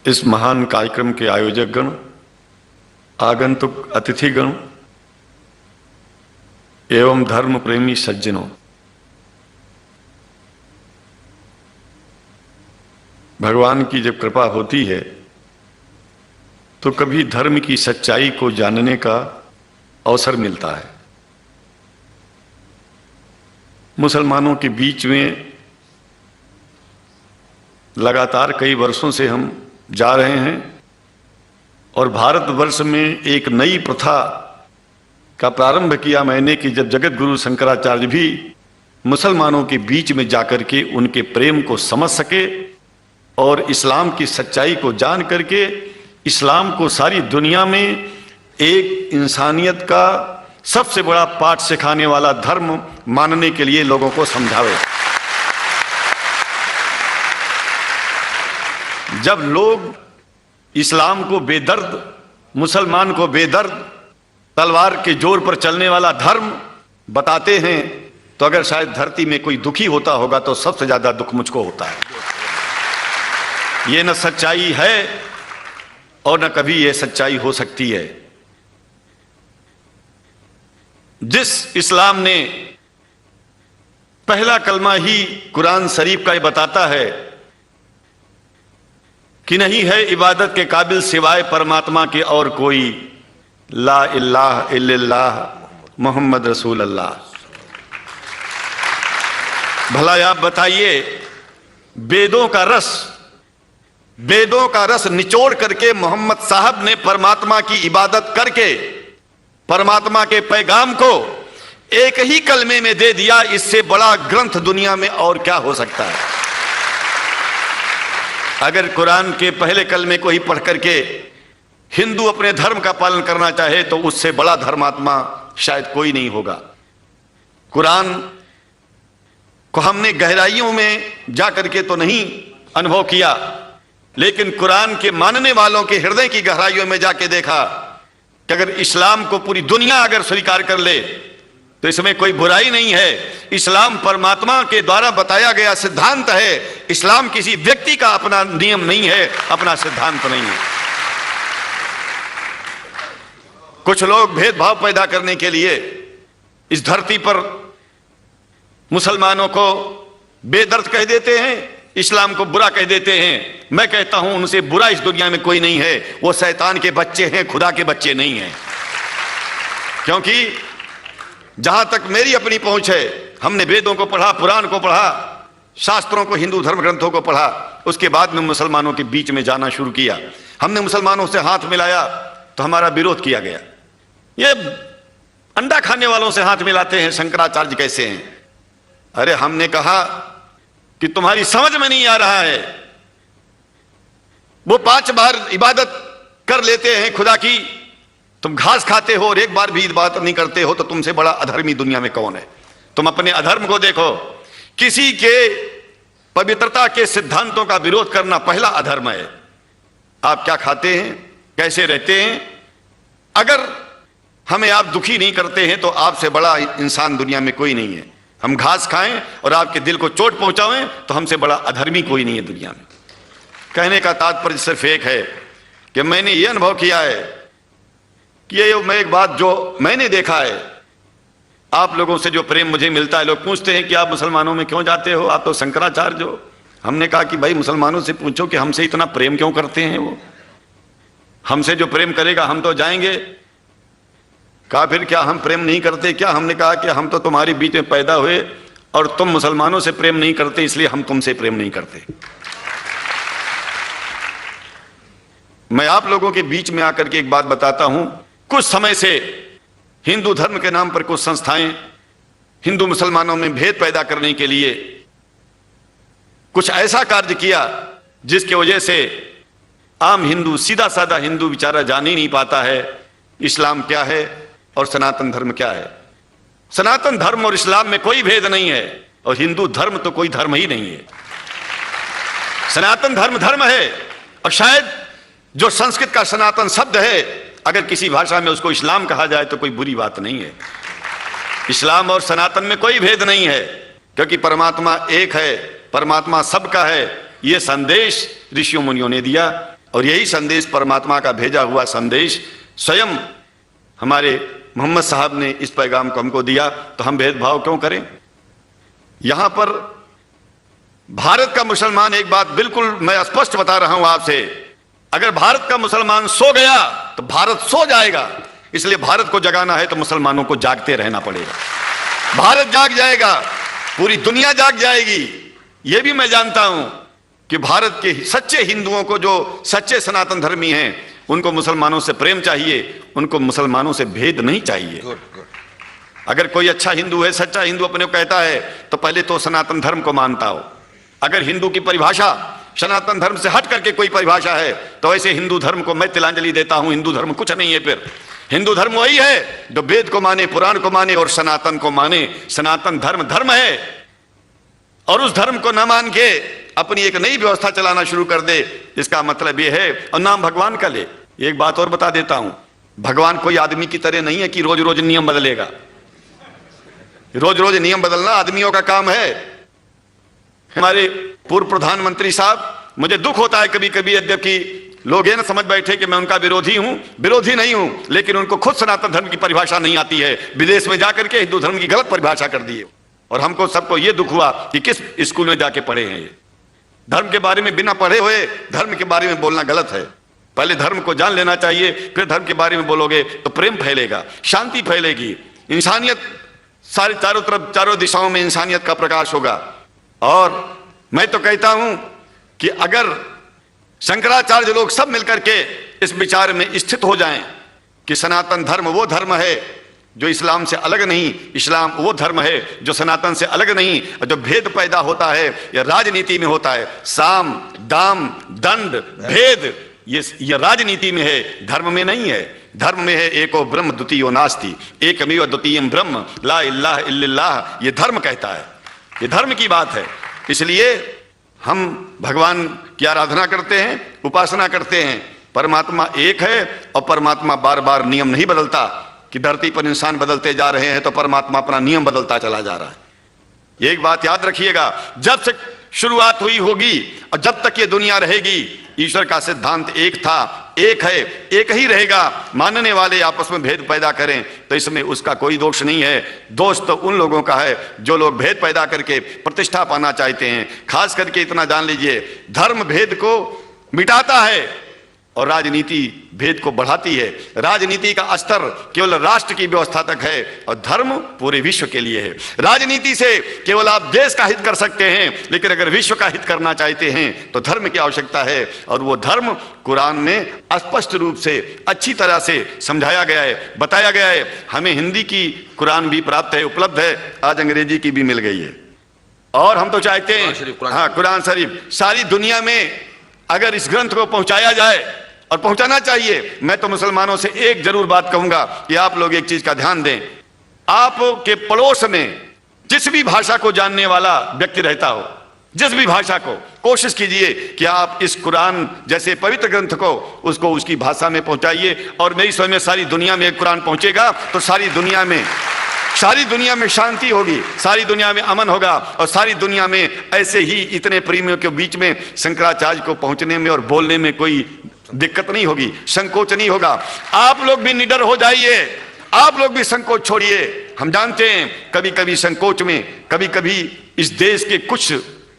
इस महान कार्यक्रम के आयोजक गण, आगंतुक अतिथिगण एवं धर्म प्रेमी सज्जनों, भगवान की जब कृपा होती है तो कभी धर्म की सच्चाई को जानने का अवसर मिलता है। मुसलमानों के बीच में लगातार कई वर्षों से हम जा रहे हैं और भारतवर्ष में एक नई प्रथा का प्रारंभ किया मैंने कि जब जगत गुरु शंकराचार्य भी मुसलमानों के बीच में जाकर के उनके प्रेम को समझ सके और इस्लाम की सच्चाई को जान करके इस्लाम को सारी दुनिया में एक इंसानियत का सबसे बड़ा पाठ सिखाने वाला धर्म मानने के लिए लोगों को समझावे। जब लोग इस्लाम को बेदर्द, मुसलमान को बेदर्द, तलवार के जोर पर चलने वाला धर्म बताते हैं तो अगर शायद धरती में कोई दुखी होता होगा तो सबसे ज्यादा दुख मुझको होता है। ये न सच्चाई है और न कभी ये सच्चाई हो सकती है। जिस इस्लाम ने पहला कलमा ही कुरान शरीफ का ये बताता है कि नहीं है इबादत के काबिल सिवाय परमात्मा के और कोई, ला इलाहा इल्लल्लाह मोहम्मद रसूल अल्लाह। भला आप बताइए, वेदों का रस निचोड़ करके मोहम्मद साहब ने परमात्मा की इबादत करके परमात्मा के पैगाम को एक ही कलमे में दे दिया। इससे बड़ा ग्रंथ दुनिया में और क्या हो सकता है। अगर कुरान के पहले कलमे को ही पढ़ करके हिंदू अपने धर्म का पालन करना चाहे तो उससे बड़ा धर्मात्मा शायद कोई नहीं होगा। कुरान को हमने गहराइयों में जा करके तो नहीं अनुभव किया, लेकिन कुरान के मानने वालों के हृदय की गहराइयों में जाके देखा कि अगर इस्लाम को पूरी दुनिया अगर स्वीकार कर ले तो इसमें कोई बुराई नहीं है। इस्लाम परमात्मा के द्वारा बताया गया सिद्धांत है। इस्लाम किसी व्यक्ति का अपना नियम नहीं है, अपना सिद्धांत नहीं है। कुछ लोग भेदभाव पैदा करने के लिए इस धरती पर मुसलमानों को बेदर्द कह देते हैं, इस्लाम को बुरा कह देते हैं। मैं कहता हूं उनसे बुरा इस दुनिया में कोई नहीं है। वो शैतान के बच्चे हैं, खुदा के बच्चे नहीं हैं। क्योंकि जहां तक मेरी अपनी पहुंच है, हमने वेदों को पढ़ा, पुराण को पढ़ा, शास्त्रों को, हिंदू धर्म ग्रंथों को पढ़ा, उसके बाद में मुसलमानों के बीच में जाना शुरू किया। हमने मुसलमानों से हाथ मिलाया तो हमारा विरोध किया गया। ये अंडा खाने वालों से हाथ मिलाते हैं, शंकराचार्य कैसे हैं? अरे हमने कहा कि तुम्हारी समझ में नहीं आ रहा है। वो 5 बार इबादत कर लेते हैं खुदा की, तुम घास खाते हो और एक बार भी इबादत नहीं करते हो, तो तुमसे बड़ा अधर्मी दुनिया में कौन है? तुम अपने अधर्म को देखो। किसी के पवित्रता के सिद्धांतों का विरोध करना पहला अधर्म है। आप क्या खाते हैं, कैसे रहते हैं, अगर हमें आप दुखी नहीं करते हैं तो आपसे बड़ा इंसान दुनिया में कोई नहीं है। हम घास खाएं और आपके दिल को चोट पहुंचाएं तो हमसे बड़ा अधर्मी कोई नहीं है दुनिया में। कहने का तात्पर्य सिर्फ एक है कि मैंने ये अनुभव किया है कि ये मैं एक बात जो मैंने देखा है, आप लोगों से जो प्रेम मुझे मिलता है, लोग पूछते हैं कि आप मुसलमानों में क्यों जाते हो, आप तो शंकराचार्य हो। हमने कहा कि भाई मुसलमानों से पूछो कि हमसे इतना प्रेम क्यों करते हैं। वो हमसे जो प्रेम करेगा हम तो जाएंगे। कहा फिर क्या हम प्रेम नहीं करते क्या? हमने कहा कि हम तो तुम्हारे बीच में पैदा हुए और तुम मुसलमानों से प्रेम नहीं करते, इसलिए हम तुमसे प्रेम नहीं करते। मैं आप लोगों के बीच में आकर के एक बात बताता हूं। कुछ समय से हिंदू धर्म के नाम पर कुछ संस्थाएं हिंदू मुसलमानों में भेद पैदा करने के लिए कुछ ऐसा कार्य किया जिसकी वजह से आम हिंदू, सीधा साधा हिंदू बेचारा जान ही नहीं पाता है इस्लाम क्या है और सनातन धर्म क्या है। सनातन धर्म और इस्लाम में कोई भेद नहीं है और हिंदू धर्म तो कोई धर्म ही नहीं है। सनातन धर्म धर्म है और शायद जो संस्कृत का सनातन शब्द है, अगर किसी भाषा में उसको इस्लाम कहा जाए तो कोई बुरी बात नहीं है। इस्लाम और सनातन में कोई भेद नहीं है क्योंकि परमात्मा एक है, परमात्मा सबका है। ये संदेश ऋषियों मुनियों ने दिया। और यही संदेश परमात्मा का भेजा हुआ संदेश स्वयं हमारे मोहम्मद साहब ने इस पैगाम को हमको दिया, तो हम भेदभाव क्यों करें? यहां पर भारत का मुसलमान, एक बात बिल्कुल मैं स्पष्ट बता रहा हूं आपसे, अगर भारत का मुसलमान सो गया तो भारत सो जाएगा। इसलिए भारत को जगाना है तो मुसलमानों को जागते रहना पड़ेगा। भारत जाग जाएगा, पूरी दुनिया जाग जाएगी। यह भी मैं जानता हूं कि भारत के सच्चे हिंदुओं को, जो सच्चे सनातन धर्मी हैं, उनको मुसलमानों से प्रेम चाहिए, उनको मुसलमानों से भेद नहीं चाहिए। अगर कोई अच्छा हिंदू है, सच्चा हिंदू अपने को कहता है, तो पहले तो सनातन धर्म को मानता हो। अगर हिंदू की परिभाषा सनातन धर्म से हट करके कोई परिभाषा है, तो ऐसे हिंदू धर्म को मैं तिलांजलि देता हूं। हिंदू धर्म कुछ नहीं है। फिर हिंदू धर्म वही है जो वेद को माने, पुराण को माने और सनातन को माने। सनातन धर्म धर्म है, और उस धर्म को न मान के अपनी एक नई व्यवस्था चलाना शुरू कर दे, इसका मतलब यह है, और नाम भगवान का ले। एक बात और बता देता हूं, भगवान कोई आदमी की तरह नहीं है कि रोज रोज नियम बदलेगा। रोज रोज नियम बदलना आदमियों का काम है। हमारे पूर्व प्रधानमंत्री साहब, मुझे दुख होता है कभी कभी, यद्यपि लोग ये ना समझ बैठे कि मैं उनका विरोधी हूं। विरोधी नहीं हूं, लेकिन उनको खुद सनातन धर्म की परिभाषा नहीं आती है। विदेश में जाकर के हिंदू धर्म की गलत परिभाषा कर दी है, और हमको सबको ये दुख हुआ कि किस स्कूल में जाके पढ़े हैं। ये धर्म के बारे में बिना पढ़े हुए धर्म के बारे में बोलना गलत है। पहले धर्म को जान लेना चाहिए, फिर धर्म के बारे में बोलोगे तो प्रेम फैलेगा, शांति फैलेगी, इंसानियत सारे चारों तरफ, चारों दिशाओं में इंसानियत का प्रकाश होगा। और मैं तो कहता हूं कि अगर शंकराचार्य लोग सब मिलकर के इस विचार में स्थित हो जाएं कि सनातन धर्म वो धर्म है जो इस्लाम से अलग नहीं, इस्लाम वो धर्म है जो सनातन से अलग नहीं, और जो भेद पैदा होता है यह राजनीति में होता है। साम दाम दंड भेद ये राजनीति में है, धर्म में नहीं है। धर्म में है एको ब्रह्म द्वितीयो नास्ति, एकमेव द्वितीयम ब्रह्म ला इलाहा इल्लल्लाह। ये धर्म कहता है, ये धर्म की बात है। इसलिए हम भगवान की आराधना करते हैं, उपासना करते हैं। परमात्मा एक है, और परमात्मा बार बार नियम नहीं बदलता कि धरती पर इंसान बदलते जा रहे हैं तो परमात्मा अपना नियम बदलता चला जा रहा है। एक बात याद रखिएगा, जब से शुरुआत हुई होगी और जब तक ये दुनिया रहेगी, ईश्वर का सिद्धांत एक था, एक है, एक ही रहेगा। मानने वाले आपस में भेद पैदा करें तो इसमें उसका कोई दोष नहीं है। दोष तो उन लोगों का है जो लोग भेद पैदा करके प्रतिष्ठा पाना चाहते हैं। खास करके इतना जान लीजिए, धर्म भेद को मिटाता है और राजनीति भेद को बढ़ाती है। राजनीति का स्तर केवल राष्ट्र की व्यवस्था तक है, और धर्म पूरे विश्व के लिए है। राजनीति से केवल आप देश का हित कर सकते हैं, लेकिन अगर विश्व का हित करना चाहते हैं तो धर्म की आवश्यकता है, और वो धर्म कुरान में स्पष्ट रूप से अच्छी तरह से समझाया गया है, बताया गया है। हमें हिंदी की कुरान भी प्राप्त है, उपलब्ध है, आज अंग्रेजी की भी मिल गई है। और हम तो चाहते हैं, हाँ, कुरान शरीफ सारी दुनिया में अगर इस ग्रंथ को पहुंचाया जाए, और पहुंचाना चाहिए। मैं तो मुसलमानों से एक जरूर बात कहूंगा कि आप लोग एक चीज का ध्यान दें, आपके पड़ोस में जिस भी भाषा को जानने वाला व्यक्ति रहता हो, जिस भी भाषा को, कोशिश कीजिए कि आप इस कुरान जैसे पवित्र ग्रंथ को उसको उसकी भाषा में पहुंचाइए। और मेरी समझ में सारी दुनिया में एक कुरान पहुंचेगा तो सारी दुनिया में शांति होगी, सारी दुनिया में अमन होगा, और सारी दुनिया में ऐसे ही इतने प्रेमियों के बीच में शंकराचार्य को पहुंचने में और बोलने में कोई दिक्कत नहीं होगी, संकोच नहीं होगा। आप लोग भी निडर हो जाइए, आप लोग भी संकोच छोड़िए। हम जानते हैं कभी कभी संकोच में, कभी कभी इस देश के कुछ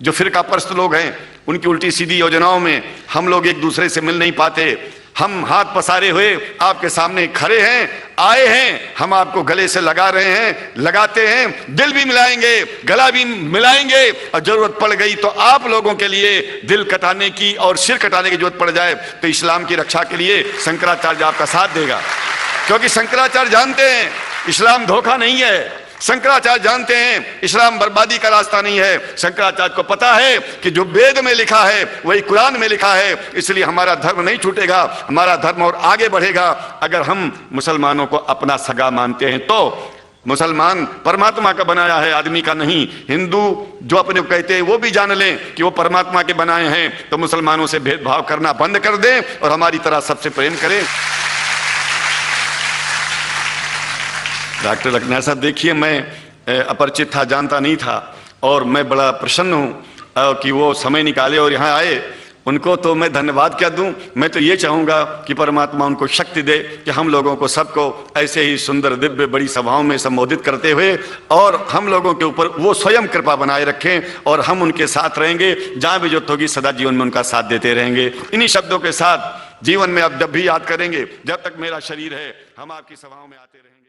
जो फिरका परस्त लोग हैं, उनकी उल्टी सीधी योजनाओं में हम लोग एक दूसरे से मिल नहीं पाते। हम हाथ पसारे हुए आपके सामने खड़े हैं, आए हैं, हम आपको गले से लगा रहे हैं, लगाते हैं, दिल भी मिलाएंगे, गला भी मिलाएंगे, और जरूरत पड़ गई तो आप लोगों के लिए दिल कटाने की और सिर कटाने की जरूरत पड़ जाए तो इस्लाम की रक्षा के लिए शंकराचार्य आपका साथ देगा। क्योंकि शंकराचार्य जानते हैं इस्लाम धोखा नहीं है, शंकराचार्य जानते हैं इस्लाम बर्बादी का रास्ता नहीं है। शंकराचार्य को पता है कि जो वेद में लिखा है वही कुरान में लिखा है, इसलिए हमारा धर्म नहीं छूटेगा, हमारा धर्म और आगे बढ़ेगा। अगर हम मुसलमानों को अपना सगा मानते हैं तो मुसलमान परमात्मा का बनाया है, आदमी का नहीं। हिंदू जो अपने को कहते हैं वो भी जान लें कि वो परमात्मा के बनाए हैं, तो मुसलमानों से भेदभाव करना बंद कर दें और हमारी तरह सबसे प्रेम करें। डॉक्टर लखना साहब, देखिए मैं अपरिचित था, जानता नहीं था, और मैं बड़ा प्रसन्न हूँ कि वो समय निकाले और यहाँ आए। उनको तो मैं धन्यवाद क्या दूं, मैं तो ये चाहूंगा कि परमात्मा उनको शक्ति दे कि हम लोगों को सबको ऐसे ही सुंदर दिव्य बड़ी सभाओं में संबोधित करते हुए और हम लोगों के ऊपर वो स्वयं कृपा बनाए रखें और हम उनके साथ रहेंगे, जहां भी जरूरत होगी सदा जीवन में उनका साथ देते रहेंगे। इन्हीं शब्दों के साथ जीवन में अब जब भी याद करेंगे, जब तक मेरा शरीर है हम आपकी सभाओं में आते रहेंगे।